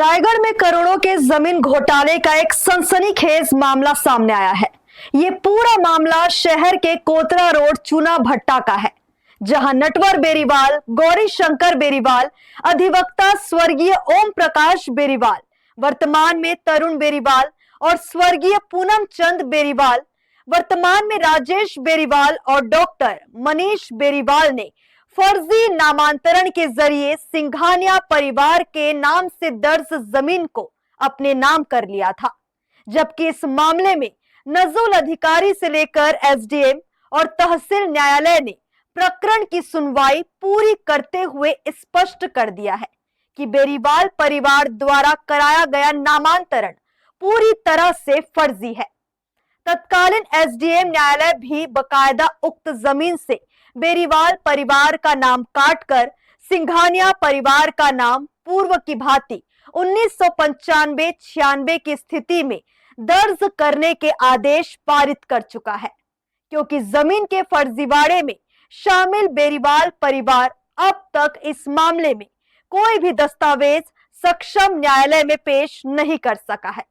रायगढ़ में करोड़ों के जमीन घोटाले का एक सनसनीखेज मामला सामने आया है। ये पूरा मामला शहर के कोतरा रोड चूना भट्टा का है, जहां नटवर बेरीवाल, गौरी शंकर बेरीवाल, अधिवक्ता स्वर्गीय ओम प्रकाश बेरीवाल, वर्तमान में तरुण बेरीवाल, और स्वर्गीय पूनम चंद बेरीवाल, वर्तमान में राजेश बेरीवाल, और डॉक्टर मनीष बेरीवाल ने फर्जी नामांतरण के जरिए सिंघानिया परिवार के नाम से दर्ज जमीन को अपने नाम कर लिया था। जबकि इस मामले में नजूल अधिकारी से लेकर एसडीएम और तहसील न्यायालय ने प्रकरण की सुनवाई पूरी करते हुए स्पष्ट कर दिया है कि बेरीवाल परिवार द्वारा कराया गया नामांतरण पूरी तरह से फर्जी है। तत्कालीन एसडीएम न्यायालय भी बकायदा उक्त जमीन से बेरीवाल परिवार का नाम काटकर सिंघानिया परिवार का नाम पूर्व की भांति 1995-96 की स्थिति में दर्ज करने के आदेश पारित कर चुका है, क्योंकि जमीन के फर्जीवाड़े में शामिल बेरीवाल परिवार अब तक इस मामले में कोई भी दस्तावेज सक्षम न्यायालय में पेश नहीं कर सका है।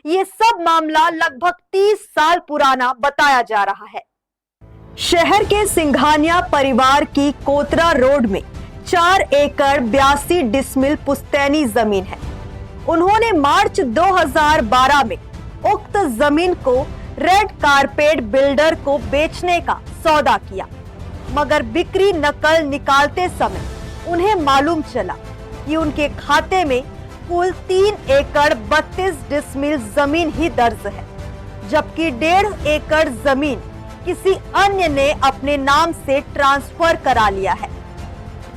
ये सब मामला लगभग 30 साल पुराना बताया जा रहा है। शहर के सिंघानिया परिवार की कोतरा रोड में 4 एकड़ 82 डिसमिल पुश्तैनी जमीन है। उन्होंने मार्च 2012 में उक्त जमीन को रेड कारपेट बिल्डर को बेचने का सौदा किया, मगर बिक्री नकल निकालते समय उन्हें मालूम चला कि उनके खाते में कुल 3 एकड़ 32 डिसमिल जमीन ही दर्ज है, जबकि 1.5 एकड़ जमीन किसी अन्य ने अपने नाम से ट्रांसफर करा लिया है।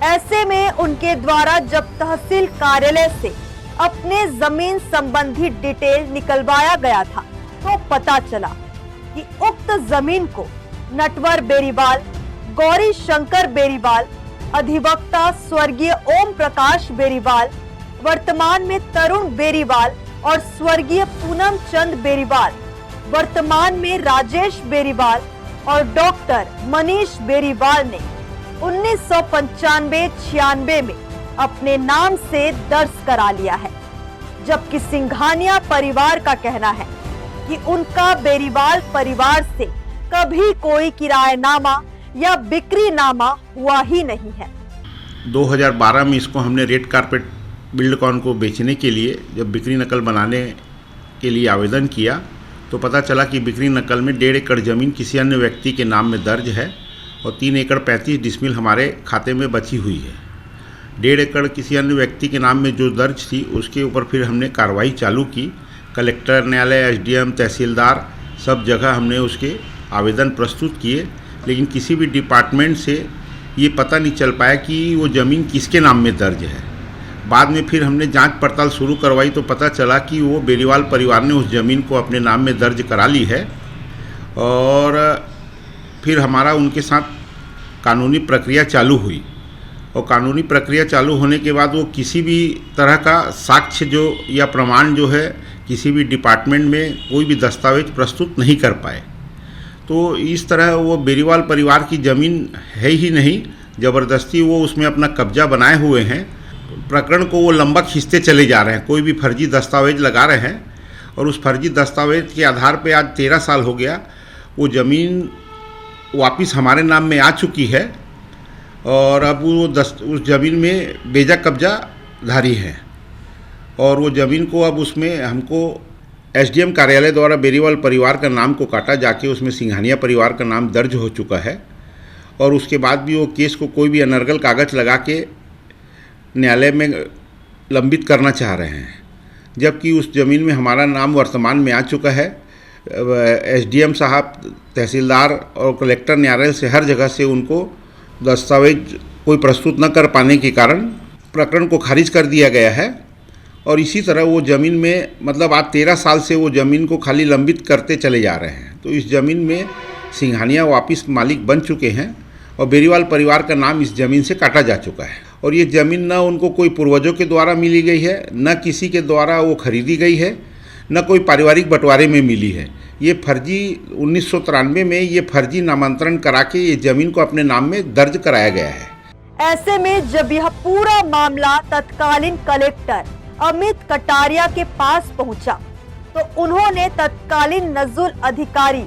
ऐसे में उनके द्वारा जब तहसील कार्यालय से अपने जमीन संबंधी डिटेल निकलवाया गया था, तो पता चला कि उक्त जमीन को नटवर बेरीवाल, गौरी शंकर बेरीवाल, अधिवक्ता स्वर्गीय ओम प्रकाश बेरीवाल, वर्तमान में तरुण बेरीवाल, और स्वर्गीय पूनम चंद बेरीवाल, वर्तमान में राजेश बेरीवाल, और डॉक्टर मनीष बेरीवाल ने 1995-96 में अपने नाम से दर्ज करा लिया है। जबकि सिंघानिया परिवार का कहना है कि उनका बेरीवाल परिवार से कभी कोई किराएनामा या बिक्रीनामा हुआ ही नहीं है। 2012 में इसको हमने रेड कारपेट बिल्डकॉन को बेचने के लिए जब बिक्री नकल बनाने के लिए आवेदन किया, तो पता चला कि बिक्री नकल में 1.5 एकड़ ज़मीन किसी अन्य व्यक्ति के नाम में दर्ज है और 3 एकड़ 35 डिसमिल हमारे खाते में बची हुई है। 1.5 एकड़ किसी अन्य व्यक्ति के नाम में जो दर्ज थी, उसके ऊपर फिर हमने कार्रवाई चालू की। कलेक्टर न्यायालय, एसडीएम, तहसीलदार, सब जगह हमने उसके आवेदन प्रस्तुत किए, लेकिन किसी भी डिपार्टमेंट से ये पता नहीं चल पाया कि वो ज़मीन किसके नाम में दर्ज है। बाद में फिर हमने जांच पड़ताल शुरू करवाई तो पता चला कि वो बेरीवाल परिवार ने उस ज़मीन को अपने नाम में दर्ज करा ली है, और फिर हमारा उनके साथ कानूनी प्रक्रिया चालू हुई। और कानूनी प्रक्रिया चालू होने के बाद वो किसी भी तरह का साक्ष्य जो या प्रमाण जो है किसी भी डिपार्टमेंट में कोई भी दस्तावेज प्रस्तुत नहीं कर पाए। तो इस तरह वो बेरीवाल परिवार की ज़मीन है ही नहीं, ज़बरदस्ती वो उसमें अपना कब्जा बनाए हुए हैं। प्रकरण को वो लंबा खींचते चले जा रहे हैं, कोई भी फर्जी दस्तावेज लगा रहे हैं, और उस फर्जी दस्तावेज के आधार पे आज 13 साल हो गया वो ज़मीन वापस हमारे नाम में आ चुकी है, और अब वो उस ज़मीन में बेजा कब्जा धारी है। और वो ज़मीन को अब उसमें हमको एसडीएम कार्यालय द्वारा बेरीवाल परिवार का नाम को काटा जाके उसमें सिंघानिया परिवार का नाम दर्ज हो चुका है, और उसके बाद भी वो केस को कोई भी अनर्गल कागज लगा के न्यायालय में लंबित करना चाह रहे हैं। जबकि उस ज़मीन में हमारा नाम वर्तमान में आ चुका है। एसडीएम साहब, तहसीलदार और कलेक्टर न्यायालय से हर जगह से उनको दस्तावेज कोई प्रस्तुत न कर पाने के कारण प्रकरण को खारिज कर दिया गया है। और इसी तरह वो ज़मीन में मतलब आज 13 साल से वो ज़मीन को खाली लंबित करते चले जा रहे हैं। तो इस ज़मीन में सिंघानिया वापिस मालिक बन चुके हैं, और बेरीवाल परिवार का नाम इस ज़मीन से काटा जा चुका है। और ये ज़मीन न उनको कोई पूर्वजों के द्वारा मिली गई है, न किसी के द्वारा वो खरीदी गई है, न कोई पारिवारिक बंटवारे में मिली है। ये फर्जी 1993 में ये फर्जी नामांतरण करा के ये ज़मीन को अपने नाम में दर्ज कराया गया है। ऐसे में जब यह पूरा मामला तत्कालीन कलेक्टर अमित कटारिया के पास पहुंचा तो उन्होंने तत्कालीन नजुल अधिकारी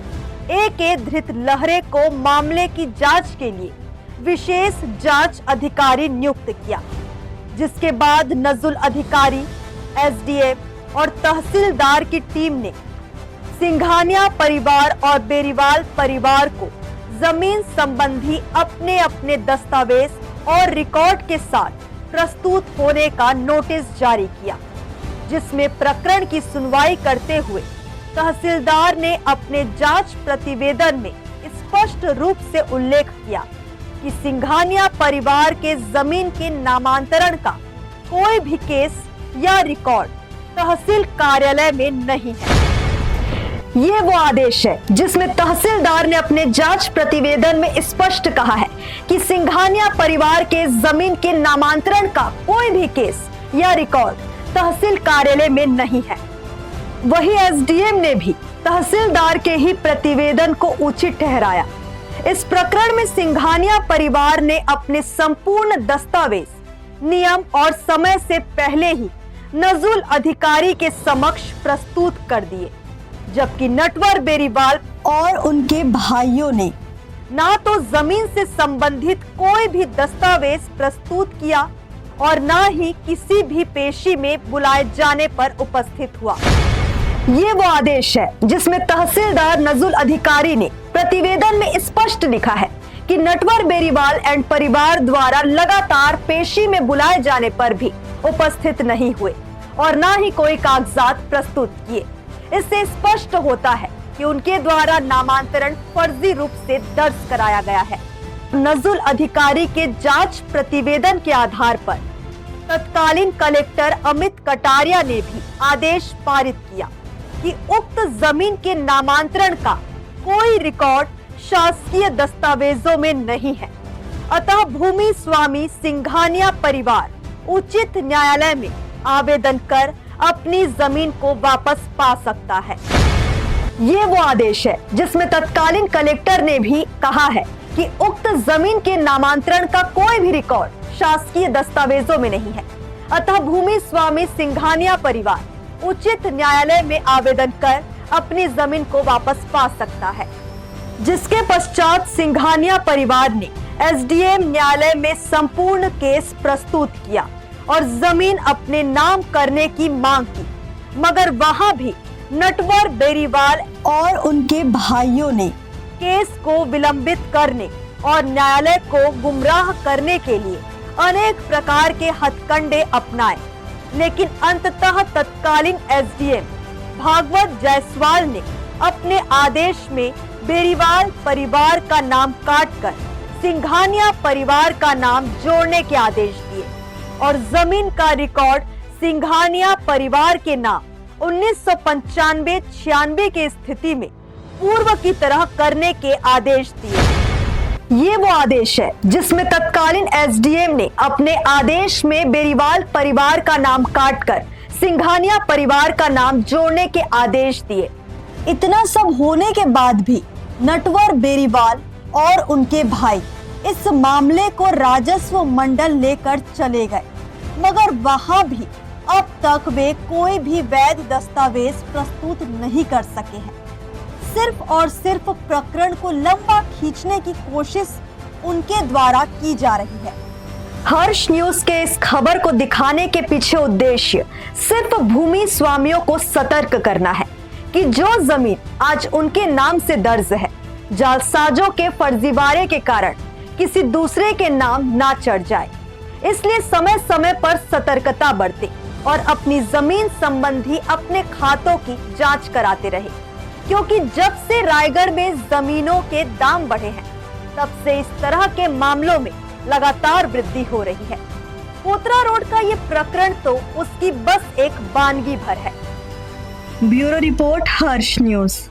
A.K. धृतलहरे को मामले की जांच के लिए विशेष जांच अधिकारी नियुक्त किया, जिसके बाद नजुल अधिकारी, SDM और तहसीलदार की टीम ने सिंघानिया परिवार और बेरीवाल परिवार को जमीन संबंधी अपने अपने दस्तावेज और रिकॉर्ड के साथ प्रस्तुत होने का नोटिस जारी किया, जिसमें प्रकरण की सुनवाई करते हुए तहसीलदार ने अपने जांच प्रतिवेदन में स्पष्ट रूप से उल्लेख किया कि सिंघानिया परिवार के जमीन के नामांतरण का कोई भी केस या रिकॉर्ड तहसील कार्यालय में नहीं है। ये वो आदेश है जिसमें तहसीलदार ने अपने जांच प्रतिवेदन में स्पष्ट कहा है कि सिंघानिया परिवार के जमीन के नामांतरण का कोई भी केस या रिकॉर्ड तहसील कार्यालय में नहीं है। वही SDM ने भी तहसीलदार के ही प्रतिवेदन को उचित ठहराया। इस प्रकरण में सिंघानिया परिवार ने अपने संपूर्ण दस्तावेज, नियम और समय से पहले ही नजुल अधिकारी के समक्ष प्रस्तुत कर दिए, जबकि नटवर बेरीवाल और उनके भाइयों ने ना तो जमीन से संबंधित कोई भी दस्तावेज प्रस्तुत किया और ना ही किसी भी पेशी में बुलाए जाने पर उपस्थित हुआ। ये वो आदेश है जिसमें तहसीलदार नजुल अधिकारी ने प्रतिवेदन में स्पष्ट लिखा है कि नटवर बेरीवाल एंड परिवार द्वारा लगातार पेशी में बुलाए जाने पर भी उपस्थित नहीं हुए और ना ही कोई कागजात प्रस्तुत किए। इससे स्पष्ट होता है कि उनके द्वारा नामांतरण फर्जी रूप से दर्ज कराया गया है। नजुल अधिकारी के जांच प्रतिवेदन के आधार पर तत्कालीन कलेक्टर अमित कटारिया ने भी आदेश पारित किया कि उक्त जमीन के नामांतरण का कोई रिकॉर्ड शासकीय दस्तावेजों में नहीं है, अतः भूमि स्वामी सिंघानिया परिवार उचित न्यायालय में आवेदन कर अपनी जमीन को वापस पा सकता है। ये वो आदेश है जिसमें तत्कालीन कलेक्टर ने भी कहा है कि उक्त जमीन के नामांतरण का कोई भी रिकॉर्ड शासकीय दस्तावेजों में नहीं है, अतः भूमि स्वामी सिंघानिया परिवार उचित न्यायालय में आवेदन कर अपनी जमीन को वापस पा सकता है। जिसके पश्चात सिंघानिया परिवार ने SDM न्यायालय में संपूर्ण केस प्रस्तुत किया और जमीन अपने नाम करने की मांग की, मगर वहां भी नटवर बेरीवाल और उनके भाइयों ने केस को विलंबित करने और न्यायालय को गुमराह करने के लिए अनेक प्रकार के हथकंडे अपनाए, लेकिन अंततः तत्कालीन SDM भागवत जायसवाल ने अपने आदेश में बेरीवाल परिवार का नाम काटकर सिंघानिया परिवार का नाम जोड़ने के आदेश दिए और जमीन का रिकॉर्ड सिंघानिया परिवार के नाम 1995-96 के स्थिति में पूर्व की तरह करने के आदेश दिए। ये वो आदेश है जिसमें तत्कालीन SDM ने अपने आदेश में बेरीवाल परिवार का नाम काटकर सिंघानिया परिवार का नाम जोड़ने के आदेश दिए। इतना सब होने के बाद भी नटवर बेरीवाल और उनके भाई इस मामले को राजस्व मंडल लेकर चले गए, मगर वहां भी अब तक वे कोई भी वैध दस्तावेज प्रस्तुत नहीं कर सके हैं। सिर्फ और सिर्फ प्रकरण को लंबा खींचने की कोशिश उनके द्वारा की जा रही है। हर्ष न्यूज के इस खबर को दिखाने के पीछे उद्देश्य सिर्फ भूमि स्वामियों को सतर्क करना है कि जो जमीन आज उनके नाम से दर्ज है, जालसाजों के फर्जीवाड़े के कारण किसी दूसरे के नाम ना चढ़ जाए। इसलिए समय समय पर सतर्कता बरते और अपनी जमीन संबंधी अपने खातों की जांच कराते रहे, क्योंकि जब से रायगढ़ में जमीनों के दाम बढ़े हैं, तब से इस तरह के मामलों में लगातार वृद्धि हो रही है। कोतरा रोड का ये प्रकरण तो उसकी बस एक वानगी भर है। ब्यूरो रिपोर्ट, हर्ष न्यूज।